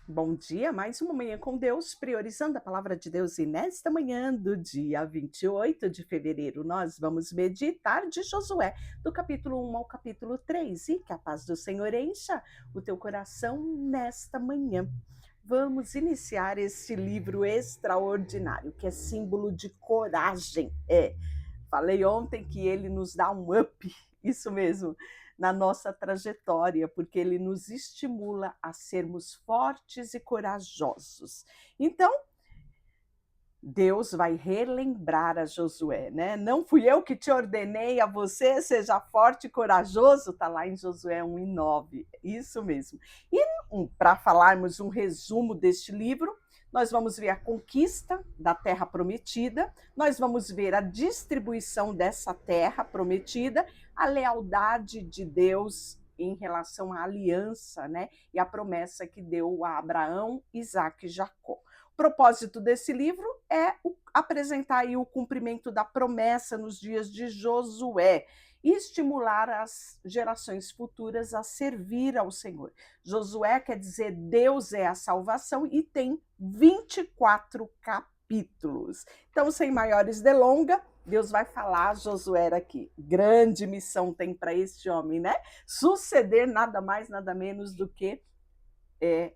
Bom dia, mais uma manhã com Deus, priorizando a palavra de Deus. E nesta manhã do dia 28 de fevereiro, nós vamos meditar de Josué, do capítulo 1 ao capítulo 3. E que a paz do Senhor encha o teu coração nesta manhã. Vamos iniciar esse livro extraordinário, que é símbolo de coragem. Falei ontem que ele nos dá um up, isso mesmo, na nossa trajetória, porque ele nos estimula a sermos fortes e corajosos. Então, Deus vai relembrar a Josué, né? Não fui eu que te ordenei a você, seja forte e corajoso, está lá em Josué 1:9, isso mesmo. E para falarmos um resumo deste livro, nós vamos ver a conquista da terra prometida, nós vamos ver a distribuição dessa terra prometida, a lealdade de Deus em relação à aliança, né? E a promessa que deu a Abraão, Isaque e Jacó. O propósito desse livro é apresentar aí o cumprimento da promessa nos dias de Josué e estimular as gerações futuras a servir ao Senhor. Josué quer dizer Deus é a salvação e tem 24 capítulos. Então, sem maiores delongas, Deus vai falar a Josué aqui. Grande missão tem para este homem, né? Suceder nada mais, nada menos do que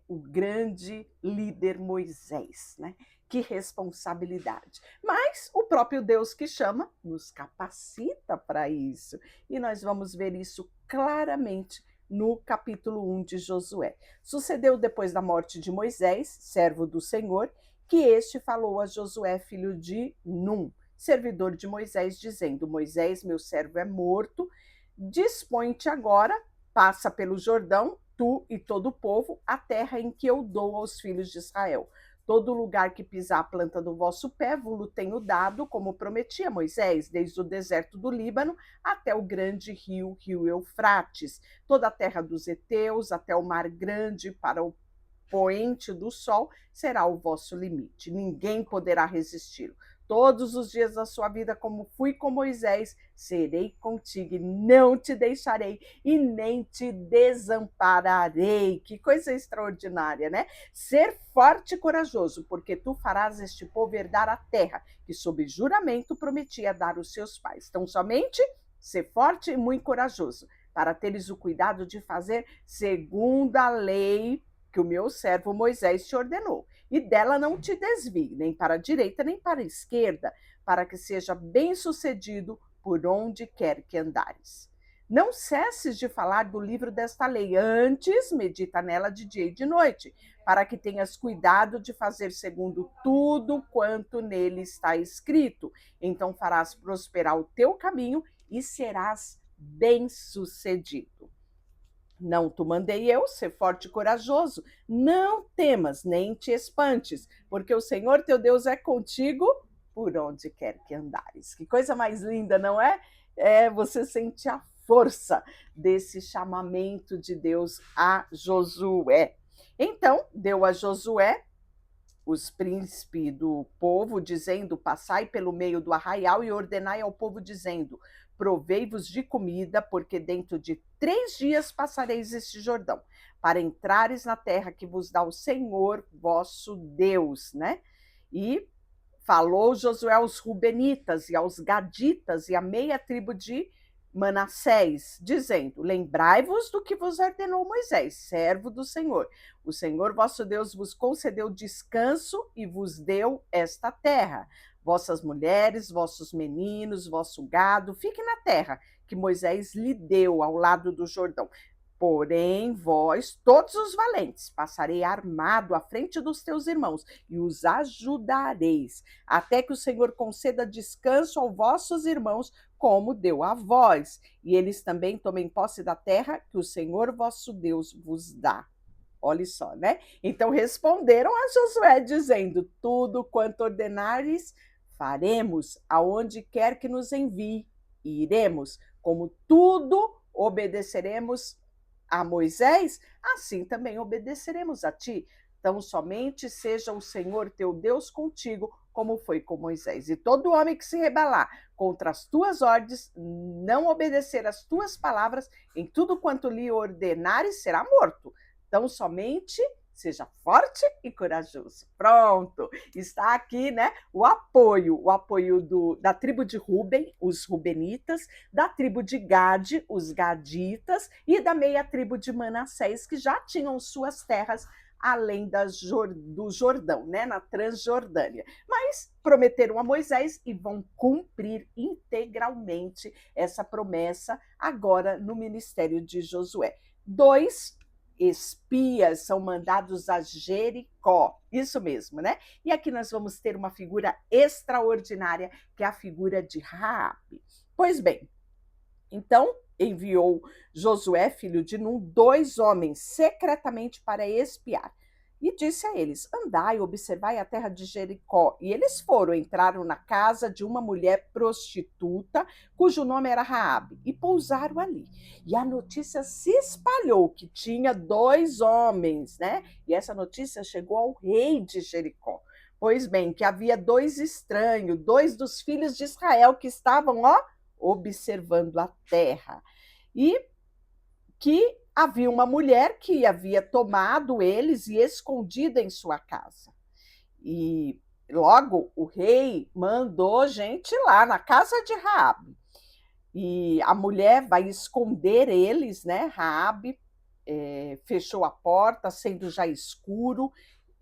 o grande líder Moisés, né? Que responsabilidade. Mas o próprio Deus que chama nos capacita para isso. E nós vamos ver isso claramente no capítulo 1 de Josué. Sucedeu depois da morte de Moisés, servo do Senhor, que este falou a Josué, filho de Num, servidor de Moisés, dizendo: Moisés, meu servo, é morto, dispõe-te agora, passa pelo Jordão, tu e todo o povo, a terra em que eu dou aos filhos de Israel. Todo lugar que pisar a planta do vosso pé, vos tenho dado, como prometia Moisés, desde o deserto do Líbano até o grande rio Eufrates, toda a terra dos heteus, até o mar grande para o poente do sol, será o vosso limite. Ninguém poderá resisti-lo. Todos os dias da sua vida, como fui com Moisés, serei contigo e não te deixarei e nem te desampararei. Que coisa extraordinária, né? Ser forte e corajoso, porque tu farás este povo herdar a terra que, sob juramento, prometia dar aos seus pais. Então, somente ser forte e muito corajoso, para teres o cuidado de fazer segundo a lei que o meu servo Moisés te ordenou, e dela não te desvie, nem para a direita, nem para a esquerda, para que seja bem-sucedido por onde quer que andares. Não cesses de falar do livro desta lei, antes medita nela de dia e de noite, para que tenhas cuidado de fazer segundo tudo quanto nele está escrito. Então farás prosperar o teu caminho e serás bem-sucedido. Não te mandei eu, ser forte e corajoso. Não temas, nem te espantes, porque o Senhor teu Deus é contigo por onde quer que andares. Que coisa mais linda, não é? Você sente a força desse chamamento de Deus a Josué. Então, deu a Josué os príncipes do povo, dizendo: passai pelo meio do arraial e ordenai ao povo, dizendo: provei-vos de comida, porque dentro de 3 dias passareis este Jordão, para entrares na terra que vos dá o Senhor vosso Deus, né? E falou Josué aos Rubenitas e aos Gaditas e à meia tribo de Manassés, dizendo: lembrai-vos do que vos ordenou Moisés, servo do Senhor. O Senhor vosso Deus vos concedeu descanso e vos deu esta terra. Vossas mulheres, vossos meninos, vosso gado, fiquem na terra que Moisés lhe deu ao lado do Jordão. Porém, vós, todos os valentes, passarei armado à frente dos teus irmãos e os ajudareis, até que o Senhor conceda descanso aos vossos irmãos, como deu a vós, e eles também tomem posse da terra que o Senhor vosso Deus vos dá. Olha só, né? Então responderam a Josué, dizendo: tudo quanto ordenares, faremos, aonde quer que nos envie, e iremos, como tudo obedeceremos a Moisés, assim também obedeceremos a ti. Então, somente seja o Senhor teu Deus contigo, como foi com Moisés. E todo homem que se rebelar contra as tuas ordens, não obedecer às tuas palavras, em tudo quanto lhe ordenares, será morto. Então, somente seja forte e corajoso. Pronto, está aqui, né, o apoio da tribo de Ruben, os rubenitas, da tribo de Gade, os gaditas, e da meia tribo de Manassés, que já tinham suas terras além do Jordão, né, na Transjordânia. Mas prometeram a Moisés e vão cumprir integralmente essa promessa agora no ministério de Josué. 2 espias são mandados a Jericó, isso mesmo, né? E aqui nós vamos ter uma figura extraordinária, que é a figura de Raabe. Pois bem, então enviou Josué, filho de Num, 2 homens secretamente para espiar. E disse a eles: andai, observai a terra de Jericó. E eles foram, entraram na casa de uma mulher prostituta, cujo nome era Raabe, e pousaram ali. E a notícia se espalhou que tinha 2 homens, né? E essa notícia chegou ao rei de Jericó. Pois bem, que havia 2 estranhos, 2 dos filhos de Israel que estavam, observando a terra. E que havia uma mulher que havia tomado eles e escondido em sua casa. E logo o rei mandou gente lá na casa de Raabe. E a mulher vai esconder eles, né? Raabe fechou a porta, sendo já escuro,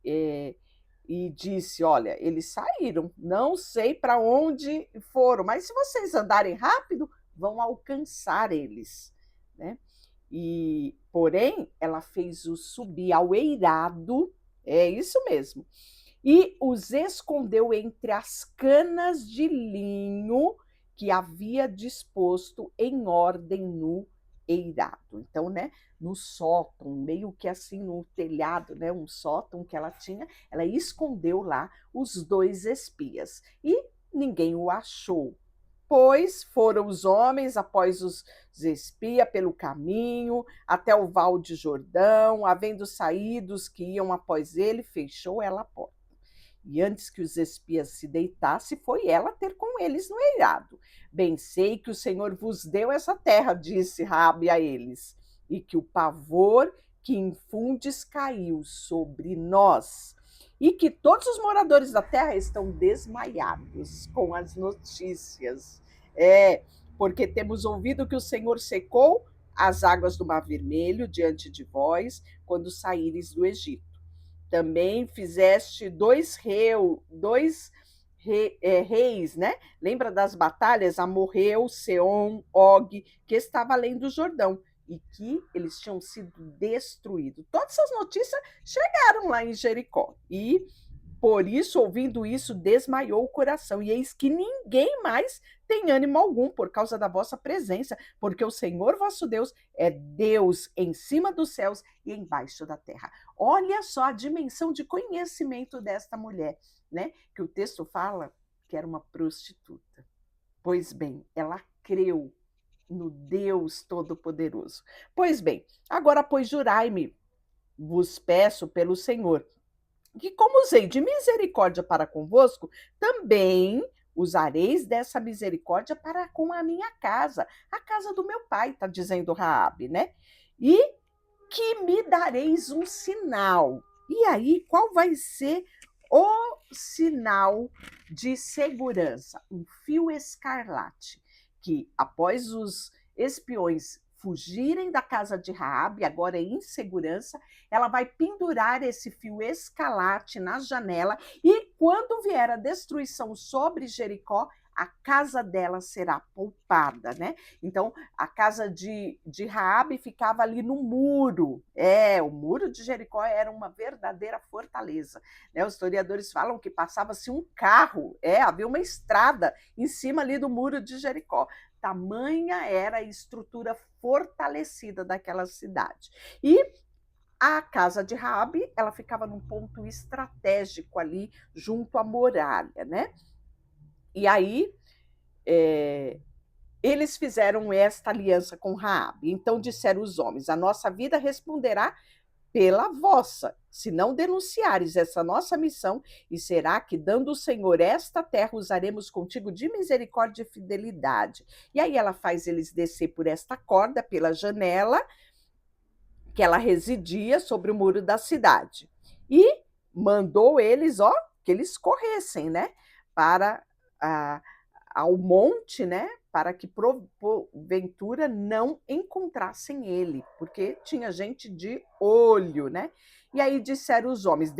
e disse: olha, eles saíram, não sei para onde foram, mas se vocês andarem rápido, vão alcançar eles, né? E, porém, ela fez-os subir ao eirado, é isso mesmo, e os escondeu entre as canas de linho que havia disposto em ordem no eirado. Então, né, no sótão, meio que assim no telhado, né, um sótão que ela tinha, ela escondeu lá os 2 espias e ninguém o achou. Pois foram os homens após os espias pelo caminho até o val de Jordão, havendo saído os que iam após ele, fechou ela a porta. E antes que os espias se deitassem, foi ela ter com eles no eirado. Bem sei que o Senhor vos deu essa terra, disse Raabe a eles, e que o pavor que infundes caiu sobre nós, e que todos os moradores da terra estão desmaiados com as notícias. Porque temos ouvido que o Senhor secou as águas do Mar Vermelho diante de vós, quando saíres do Egito. Também fizeste 2 reis, né? Lembra das batalhas? Amorreu, Seom, Og, que estava além do Jordão, e que eles tinham sido destruídos. Todas essas notícias chegaram lá em Jericó. E, por isso, ouvindo isso, desmaiou o coração. E eis que ninguém mais tem ânimo algum por causa da vossa presença, porque o Senhor vosso Deus é Deus em cima dos céus e embaixo da terra. Olha só a dimensão de conhecimento desta mulher, né? Que o texto fala que era uma prostituta. Pois bem, ela creu no Deus Todo-Poderoso. Pois bem, agora, pois, jurai-me, vos peço pelo Senhor, que como usei de misericórdia para convosco, também usareis dessa misericórdia para com a minha casa, a casa do meu pai, está dizendo Raabe, né? E que me dareis um sinal. E aí, qual vai ser o sinal de segurança? Um fio escarlate, que após os espiões fugirem da casa de Raabe, agora em segurança, ela vai pendurar esse fio escarlate na janela, e quando vier a destruição sobre Jericó, a casa dela será poupada, né? Então, a casa de Raabe ficava ali no muro. O muro de Jericó era uma verdadeira fortaleza, né? Os historiadores falam que passava-se um carro, havia uma estrada em cima ali do muro de Jericó. Tamanha era a estrutura fortalecida daquela cidade. E a casa de Raabe, ela ficava num ponto estratégico ali, junto à muralha, né? E aí, eles fizeram esta aliança com Raabe. Então disseram os homens: a nossa vida responderá pela vossa, se não denunciares essa nossa missão, e será que, dando o Senhor esta terra, usaremos contigo de misericórdia e fidelidade. E aí ela faz eles descer por esta corda, pela janela que ela residia sobre o muro da cidade. e mandou eles, ó, que eles corressem, né, para a, ao monte, né, para que porventura não encontrassem ele, porque tinha gente de olho, né? E aí disseram os homens: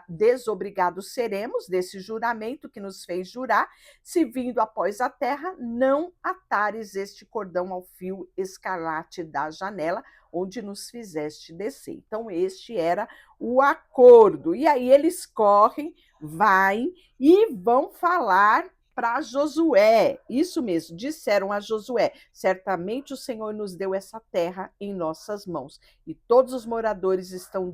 desobrigados seremos desse juramento que nos fez jurar, se vindo após a terra, não atares este cordão ao fio escarlate da janela, onde nos fizeste descer. Então, este era o acordo. E aí eles correm, vai e vão falar para Josué. Isso mesmo, disseram a Josué: certamente o Senhor nos deu essa terra em nossas mãos, e todos os moradores estão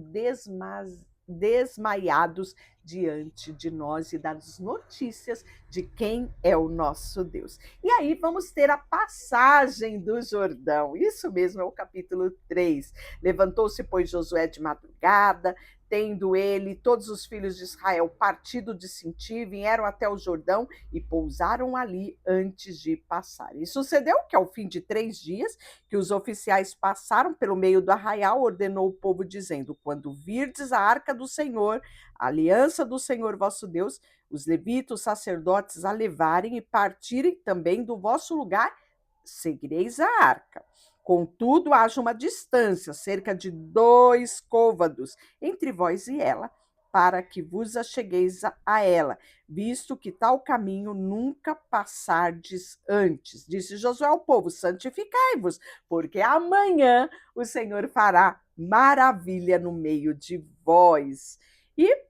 desmaiados diante de nós e das notícias de quem é o nosso Deus. E aí vamos ter a passagem do Jordão. Isso mesmo, é o capítulo 3. Levantou-se, pois, Josué de madrugada, tendo ele todos os filhos de Israel partido de Sintim, vieram até o Jordão e pousaram ali antes de passar. E sucedeu que, ao fim de 3 dias, que os oficiais passaram pelo meio do arraial, ordenou o povo, dizendo: quando virdes a arca do Senhor, a aliança do Senhor vosso Deus, os levitas, os sacerdotes a levarem e partirem também do vosso lugar, seguireis a arca. Contudo, haja uma distância, cerca de 2 côvados, entre vós e ela, para que vos achegueis a ela, visto que tal caminho nunca passardes antes. Disse Josué ao povo: santificai-vos, porque amanhã o Senhor fará maravilha no meio de vós. E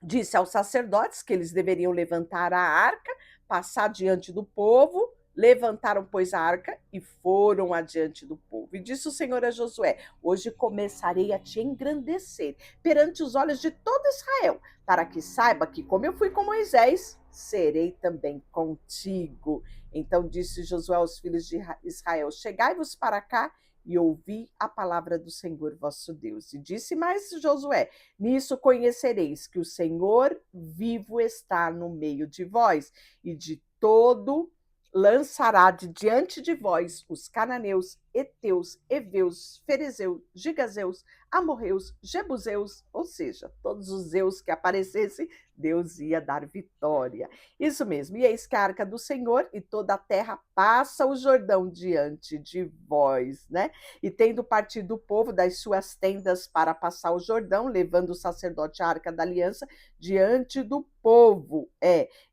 disse aos sacerdotes que eles deveriam levantar a arca, passar diante do povo. Levantaram, pois, a arca e foram adiante do povo. E disse o Senhor a Josué: hoje começarei a te engrandecer perante os olhos de todo Israel, para que saiba que, como eu fui com Moisés, serei também contigo. Então disse Josué aos filhos de Israel: chegai-vos para cá e ouvi a palavra do Senhor vosso Deus. E disse mais Josué: nisso conhecereis que o Senhor vivo está no meio de vós, e de todo lançará de diante de vós os cananeus, heteus, heveus, ferezeus, gigazeus, amorreus, jebuseus, ou seja, todos os zeus que aparecessem, Deus ia dar vitória. Isso mesmo. E eis que a arca do Senhor e toda a terra passa o Jordão diante de vós, né? E tendo partido o povo das suas tendas para passar o Jordão, levando o sacerdote a arca da aliança diante do povo.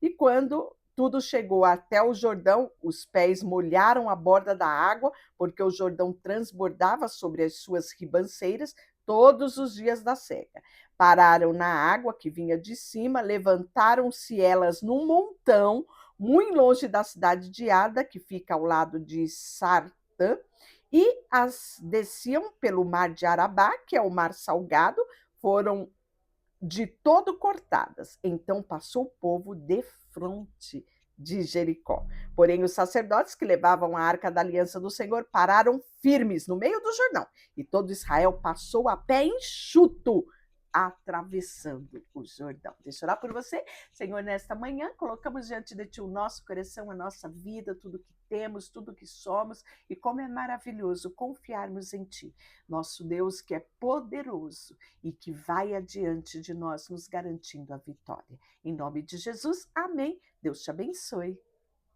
E quando tudo chegou até o Jordão, os pés molharam a borda da água, porque o Jordão transbordava sobre as suas ribanceiras todos os dias da seca. Pararam na água que vinha de cima, levantaram-se elas num montão, muito longe da cidade de Ada, que fica ao lado de Sartã, e as desciam pelo mar de Arabá, que é o mar salgado, foram de todo cortadas. Então passou o povo defronte de Jericó. Porém, os sacerdotes que levavam a arca da aliança do Senhor pararam firmes no meio do Jordão, e todo Israel passou a pé enxuto, atravessando o Jordão. Deixa eu orar por você. Senhor, nesta manhã, colocamos diante de Ti o nosso coração, a nossa vida, tudo que temos, tudo que somos, e como é maravilhoso confiarmos em Ti, nosso Deus que é poderoso e que vai adiante de nós, nos garantindo a vitória. Em nome de Jesus, amém. Deus te abençoe.